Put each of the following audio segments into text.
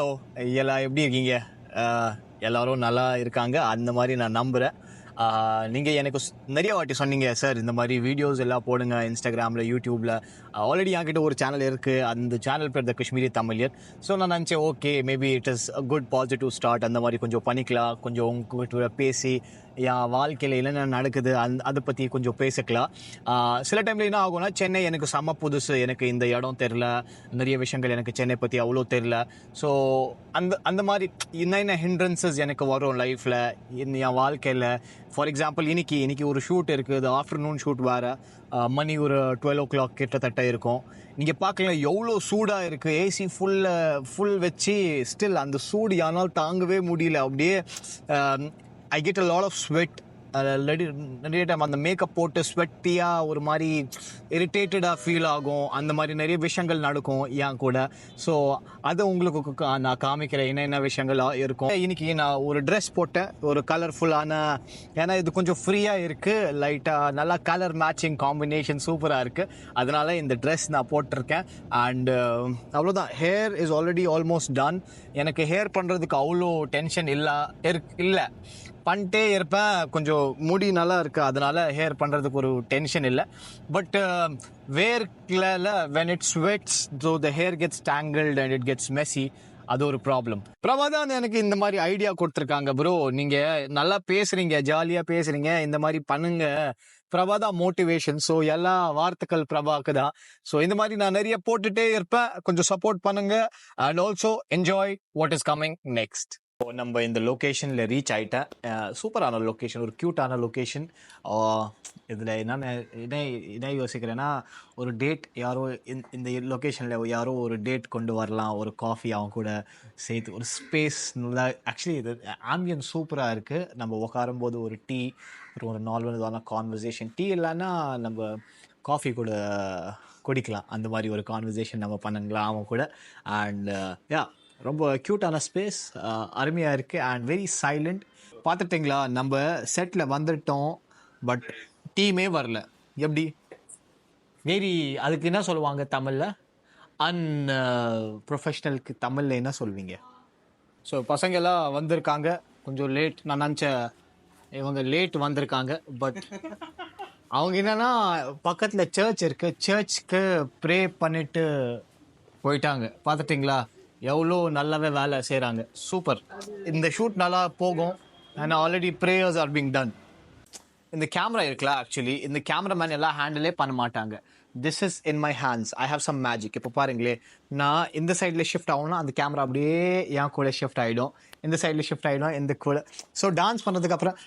Hello, எல்லாம் எப்படி இருக்கீங்க? எல்லாரும் நல்லா இருக்காங்க அந்த மாதிரி நான் நம்புகிறேன். நீங்கள் எனக்கு நிறைய வாட்டி சொன்னீங்க, சார் இந்த மாதிரி வீடியோஸ் எல்லாம் போடுங்க இன்ஸ்டாகிராமில், யூடியூப்பில். ஆல்ரெடி என்கிட்ட ஒரு சேனல் இருக்குது, அந்த சேனல் பேர் த காஷ்மீரி தமிழியர். ஸோ நான் நினச்சேன், okay maybe it is a good positive start. அந்த மாதிரி கொஞ்சம் பண்ணிக்கலாம், கொஞ்சம் உங்ககிட்ட பேசி என் வாழ்க்கையில் என்னென்ன நடக்குது அதை பற்றி கொஞ்சம் பேசிக்கலாம். சில டைமில் என்ன ஆகும்னா, சென்னை எனக்கு செம்ம புதுசு, எனக்கு இந்த இடம் தெரில, நிறைய விஷயங்கள் எனக்கு சென்னை பற்றி அவ்வளோ தெரில. ஸோ அந்த மாதிரி என்னென்ன ஹிண்ட்ரன்சஸ் எனக்கு வரும் லைஃப்பில், என் வாழ்க்கையில். ஃபார் எக்ஸாம்பிள் இன்னைக்கு ஒரு ஷூட் இருக்குது, ஆஃப்டர்நூன் ஷூட் வேறு, மணி ஒரு 12 o'clock கிட்டத்தட்ட இருக்கும். நீங்கள் பார்க்கலாம் எவ்வளோ சூடாக இருக்குது, ஏசி ஃபுல் வச்சு ஸ்டில் அந்த சூடு யானால் தாங்கவே முடியல. அப்படியே I get a lot of sweat. நிறைய டைம் அந்த மேக்கப் போட்டு ஸ்வெட்டியாக ஒரு மாதிரி இரிட்டேட்டடாக ஃபீல் ஆகும். அந்த மாதிரி நிறைய விஷயங்கள் நடக்கும் என் கூட. ஸோ அதை உங்களுக்கு நான் காமிக்கிறேன் என்னென்ன விஷயங்கள் இருக்கும். இன்னைக்கு நான் ஒரு ட்ரெஸ் போட்டேன், ஒரு கலர்ஃபுல்லான, ஏன்னா இது கொஞ்சம் ஃப்ரீயாக இருக்குது, லைட்டாக நல்லா கலர் மேட்சிங் காம்பினேஷன் சூப்பராக இருக்குது. அதனால் இந்த ட்ரெஸ் நான் போட்டிருக்கேன். அண்டு அவ்வளோதான். Hair is already almost done. எனக்கு ஹேர் பண்ணுறதுக்கு அவ்வளோ டென்ஷன் இல்லை, பண்ணிட்டே இருப்பேன். கொஞ்சம் முடி நல்லா இருக்குது, அதனால் ஹேர் பண்ணுறதுக்கு ஒரு டென்ஷன் இல்லை. பட் வேர்க்கில் when it sweats, so the hair gets tangled and it gets messy. அது ஒரு ப்ராப்ளம். பிரபாதான் எனக்கு இந்த மாதிரி ஐடியா கொடுத்துருக்காங்க. ப்ரோ, நீங்கள் நல்லா பேசுகிறீங்க, ஜாலியாக பேசுகிறீங்க, இந்த மாதிரி பண்ணுங்க. பிரபாதா மோட்டிவேஷன். ஸோ எல்லா வார்த்தைகள் பிரபாக்கு தான். ஸோ இந்த மாதிரி நான் நிறைய போட்டுகிட்டே இருப்பேன். கொஞ்சம் சப்போர்ட் பண்ணுங்க and also enjoy what is coming next. நம்ம இந்த லொக்கேஷனில் ரீச் ஆகிட்டேன். சூப்பரான லொக்கேஷன், ஒரு க்யூட்டான லொக்கேஷன். இதில் என்ன யோசிக்கிறேன்னா, ஒரு டேட் யாரோ இந்த லொக்கேஷனில் யாரோ ஒரு டேட் கொண்டு வரலாம், ஒரு காஃபி அவங்க கூட சேர்த்து, ஒரு ஸ்பேஸ் நல்லா. ஆக்சுவலி இது ஆம்பியன்ஸ் சூப்பராக இருக்குது. நம்ம உட்காரும்போது ஒரு டீ, ஒரு நார்மலான கான்வர்சேஷன். டீ இல்லைன்னா நம்ம காஃபி கூட குடிக்கலாம். அந்த மாதிரி ஒரு கான்வர்சேஷன் நம்ம பண்ணுங்களா அவங்க கூட. அண்ட் ரொம்ப க்யூட்டான ஸ்பேஸ், அருமையாக இருக்குது அண்ட் வெரி சைலண்ட். பார்த்துட்டிங்களா, நம்ம செட்டில் வந்துட்டோம், பட் டீமே வரல. எப்படி வெரி, அதுக்கு என்ன சொல்லுவாங்க தமிழில்? ப்ரொஃபஷ்னலுக்கு தமிழில் என்ன சொல்வீங்க? ஸோ பசங்கெல்லாம் வந்திருக்காங்க கொஞ்சம் லேட். நான் நினச்சேன் இவங்க லேட் வந்திருக்காங்க, பட் அவங்க என்னென்னா பக்கத்தில் சர்ச் இருக்குது, சர்ச்சுக்கு ப்ரே பண்ணிவிட்டு போயிட்டாங்க. பார்த்துட்டிங்களா எவ்வளோ நல்லாவே வேலை செய்கிறாங்க. சூப்பர். இந்த ஷூட் நல்லா போகும். And already prayers are being done. இந்த கேமரா இருக்குல்ல, ஆக்சுவலி இந்த கேமராமேன் எல்லாம் ஹேண்டிலே பண்ண மாட்டாங்க. This is in my hands. I have some magic. இப்போ பாருங்களே, நான் இந்த சைடில் ஷிஃப்ட் ஆகணும்னா அந்த கேமரா அப்படியே என் கூட ஷிஃப்ட் ஆகிடும், இந்த சைடில் ஷிஃப்ட் ஆகிடும், இந்த கூட. ஸோ டான்ஸ் பண்ணதுக்கப்புறம்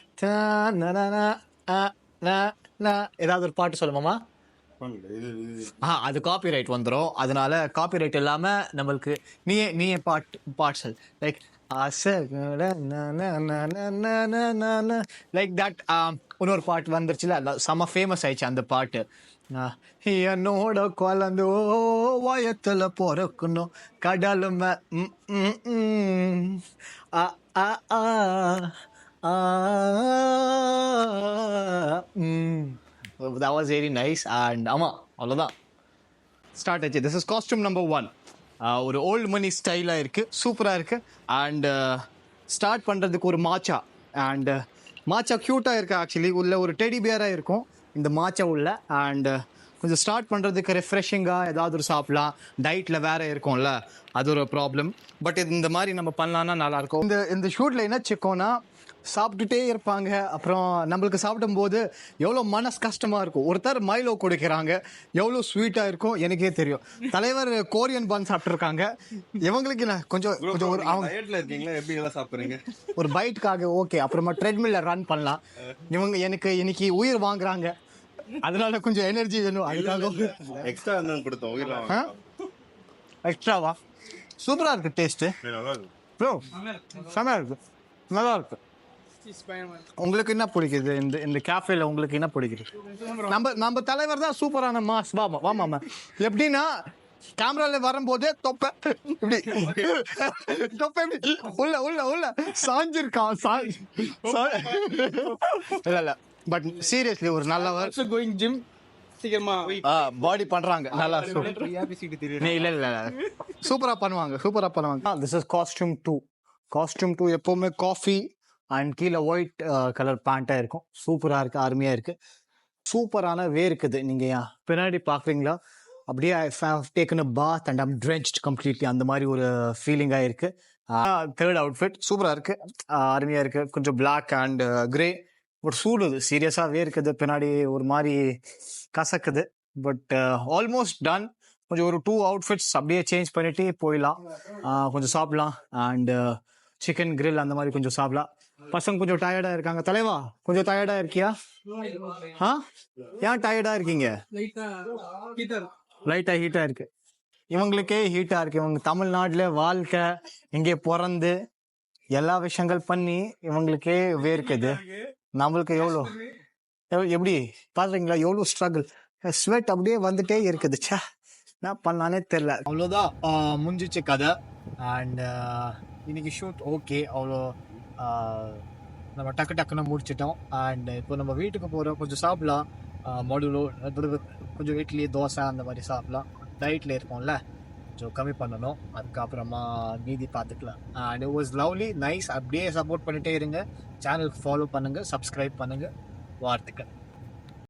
ஏதாவது ஒரு பாட்டு சொல்லுமாமா? அது காப்பிரைட் வந்துடும். அதனால காப்பிரைட் இல்லாமல் நம்மளுக்கு நீயே பாட்டு சொல். Like like that. இன்னொரு பாட்டு வந்துருச்சுல, செம்ம ஃபேமஸ் ஆயிடுச்சு அந்த பாட்டு. என்னோட குழந்தோ வயத்துல பிறக்கணும் கடலுமே. That was very nice. And ஆமாம், அவ்வளோதான், ஸ்டார்ட் ஆச்சு. This is costume number 1. ஒரு ஓல்டு மணி ஸ்டைலாக இருக்குது, சூப்பராக இருக்குது. அண்டு ஸ்டார்ட் பண்ணுறதுக்கு ஒரு மாச்சா. அண்டு மாச்சா க்யூட்டாக இருக்குது. ஆக்சுவலி உள்ள ஒரு டெடி பியராக இருக்கும் இந்த மாச்சா உள்ள. அண்டு கொஞ்சம் ஸ்டார்ட் பண்ணுறதுக்கு ரெஃப்ரெஷிங்காக ஏதாவது ஒரு சாப்பிட்லாம். டயட்டில் வேறு இருக்கும்ல, அது ஒரு ப்ராப்ளம். பட் இந்த மாதிரி நம்ம பண்ணலான்னா நல்லாயிருக்கும். இந்த ஷூட்டில் என்ன சிக்கோன்னா, சாப்பிட்டுட்டே இருப்பாங்க. அப்புறம் நம்மளுக்கு சாப்பிடும்போது எவ்வளோ மனசு கஷ்டமாக இருக்கும். ஒருத்தர் மைலோ கொடுக்குறாங்க, எவ்வளோ ஸ்வீட்டாக இருக்கும் எனக்கே தெரியும். தலைவர் கோரியன் பன் சாப்பிட்ருக்காங்க. இவங்களுக்கு என்ன கொஞ்சம் ஒரு அவங்க இருக்கீங்களா, எப்படி எல்லாம் சாப்பிட்றீங்க ஒரு பைட்டுக்காக. ஓகே, அப்புறமா ட்ரெட்மில்ல ரன் பண்ணலாம். இவங்க எனக்கு இன்னைக்கு உயிர் வாங்குறாங்க, அதனால கொஞ்சம் எனர்ஜி வேணும். அதுக்காக எக்ஸ்ட்ரா கொடுத்தோம். எக்ஸ்ட்ராவா? சூப்பராக இருக்குது டேஸ்ட்டு. ப்ரோ செமையாக இருக்குது, நல்லா இருக்குது. உங்களுக்கு என்ன பிடிக்குது இந்த கேஃபேல? உங்களுக்கு என்ன பிடிக்குது? நம்ம தலைவர் தான் சூப்பரான மாஸ். வாமா. எப்படின்னா கேமரால வரும்போதே தொப்பை இப்படி உள்ள சாஞ்சிருக்கான். இல்ல பட் சீரியஸ்லி ஒரு நல்லவர். கோயிங் ஜிம் சீக்கிரமா பாடி பண்றாங்க நல்லா இல்ல சூப்பரா பண்ணுவாங்க திஸ் இஸ் காஸ்டியூம் 2 எப்பவுமே காஃபி அண்ட் கீழே ஒயிட் கலர் பேண்டா இருக்கும் சூப்பரா இருக்கு அருமையா இருக்கு சூப்பரான இருக்குது நீங்க பின்னாடி பாக்குறீங்களா அப்படியே taken a bath and I'm drenched completely அந்த மாதிரி ஒரு ஃபீலிங்கா இருக்கு தேர்ட் அவுட்ஃபிட் சூப்பரா இருக்கு அருமையா இருக்கு கொஞ்சம் பிளாக் அண்ட் கிரே பட் சூடுது சீரியஸாகவே இருக்குது பின்னாடி ஒரு மாதிரி கசக்குது பட் ஆல்மோஸ்ட் டன் கொஞ்சம் ஒரு 2 அவுட்ஃபிட்ஸ் அப்படியே சேஞ்ச் பண்ணிட்டு போயிடலாம் கொஞ்சம் சாப்பிடலாம் அண்ட் சிக்கன் கிரில் அந்த மாதிரி கொஞ்சம் சாப்பிடலாம் பசங்க கொஞ்சம் டயர்டா இருக்காங்க தலைவா கொஞ்சம் டயர்டா இருக்கியா ஏன் டயர்டா இருக்கீங்க லைட்டா ஹீட்டா இருக்கு இவங்களுக்கே ஹீட்டா இருக்கு இவங்க தமிழ்நாட்டுல வாழ்க்கை இங்கே பிறந்து எல்லா விஷயங்கள் பண்ணி இவங்களுக்கே வேர்க்குது நம்மளுக்கு எப்படி பாக்குறீங்களா எவ்வளவு ஸ்ட்ரகிள் ஸ்வெட் அப்படியே வந்துட்டே இருக்குது சே என்ன பண்ணானே தெரியல அவ்வளோதான் முடிஞ்சிச்சு கதை அண்ட் இன்னைக்கு ஷூட் ஓகே அவ்வளோ நம்ம டக்குன்னு முடிச்சிட்டோம் அண்ட் இப்போ நம்ம வீட்டுக்கு போகிறோம் கொஞ்சம் சாப்பிடலாம் மடுலோ கொஞ்சம் இட்லி தோசை அந்த மாதிரி சாப்பிடலாம் டயட்டில் இருக்கோம்ல கொஞ்சம் கம்மி பண்ணணும் அதுக்கப்புறமா மீதி பார்த்துக்கலாம் and it was lovely nice அப்படியே சப்போர்ட் பண்ணிட்டே இருங்க சேனலுக்கு ஃபாலோ பண்ணுங்கள் சப்ஸ்கிரைப் பண்ணுங்கள் வாழ்த்துக்கள்